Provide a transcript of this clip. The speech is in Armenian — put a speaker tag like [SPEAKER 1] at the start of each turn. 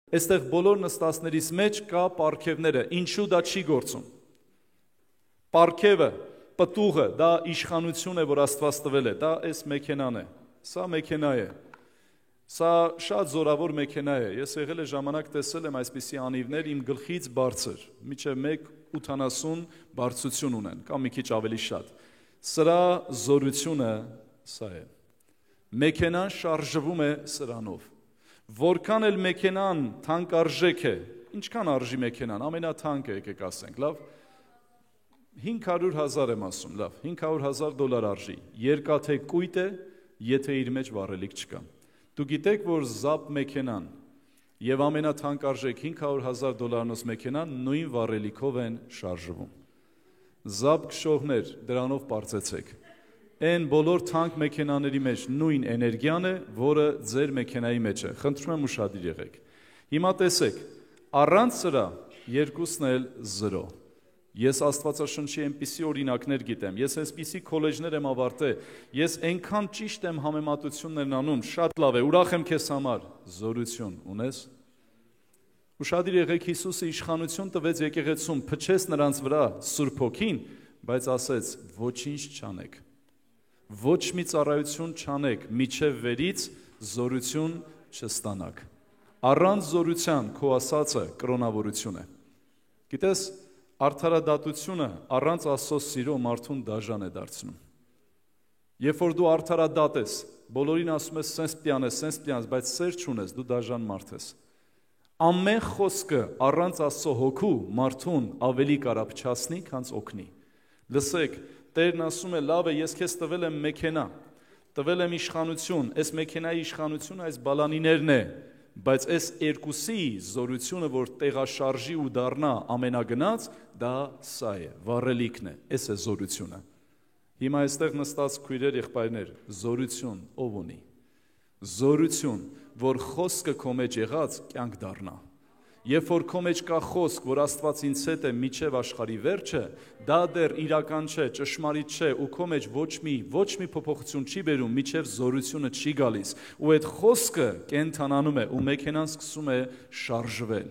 [SPEAKER 1] Այստեղ բոլոր նստածներից մեջ կա պարգևները, ինչու դա չի գործում։ Պարգևը, պտուղը, դա իշխանություն է, որ Աստված տվել է, դա այս մեքենան է, սա մեքենա է, սա շատ զորավոր մեքենա է, ես եղել է ժամանակ տեսել եմ այսպիսի անիվներ իմ գլխից բարձր, միջև 1.80 բարձրություն ունեն, կամ մի քիչ ավելի շատ, սրա զորությունը սա է, մեքենան շարժվում է սրանով, որքան էլ մեքենան թանկարժեք է, ինչքան արժի մեքենան, ամենաթանկը եկեք ասենք, լավ, 500,000 եմ ասում, լավ, $500,000 արժի, երկաթե կույտ է, եթե իր մեջ վառելիք չկա, դու գիտեք, որ զապ մեքենան և ամենաթանկարժեք $500,000 մեքենան նույն վառելիքով են շարժվում, զապ քշողներ, դրանով պարծեցեք, Այն բոլոր թանկ մեքենաների մեջ նույն էներգիան է, որը ձեր մեքենայի մեջ է։ Խնդրում եմ ուշադիր եղեք։ Հիմա տեսեք, առանց սրա երկուսն էլ 0։ Ես Աստվածաշնչի այնպիսի օրինակներ գիտեմ, ես այսպիսի քոլեջներ եմ ավարտել, ես այնքան ճիշտ եմ համեմատություններն անում, շատ լավ է, ուրախ եմ քեզ համար, զորություն ունես։ Ուշադիր եղեք, Հիսուսը իշխանություն տվեց եկեղեցում, փչեց նրանց վրա Սուրբ Հոգին, բայց ասեց, ոչինչ չանեք։ Ոչ մի ծառայություն չանեք, միջև վերից զորություն չստանաք։ Առանց զորության քո ասածը կրոնավորություն է։ Գիտես, արդարադատությունը առանց Աստծո սիրո մարդուն դաժան է դարձնում։ Երբ որ դու արդարադատ ես, բոլորին ասում ես սենց պյան, բայց սեր չունես, դու դաժան մարդ ես։ Ամեն խոսքը առանց Աստծո հոգու մարդուն ավելի կարապչացնի, քան օգնի։ Լսեք, Տերն ասում է, լավ է, ես քեզ տվել եմ մեքենա, տվել եմ իշխանություն, այս մեքենայի իշխանությունը այս բալանիներն է, բայց այս երկուսի զորությունը, որ տեղաշարժի ու դառնա ամենագնաց, դա սա է, վառելիքն է, այս է զորությունը։ Հիմա այստեղ նստած քույրեր, եղբայրներ, զորություն ով ունի։ Զորություն, որ խոսքը քո մեջ եղած կյանք դառնա։ Երբ որ քո մեջ կա խոսք, որ Աստված ինձ հետ է միջև աշխարհի վերջը, դա դեռ իրական չէ, ճշմարիտ չէ, ու քո մեջ ոչ մի փոփոխություն չի բերում, միջև զորությունը չի գալիս, ու այդ խոսքը կենթանանում է, ու մեքենան սկսում է շարժվել։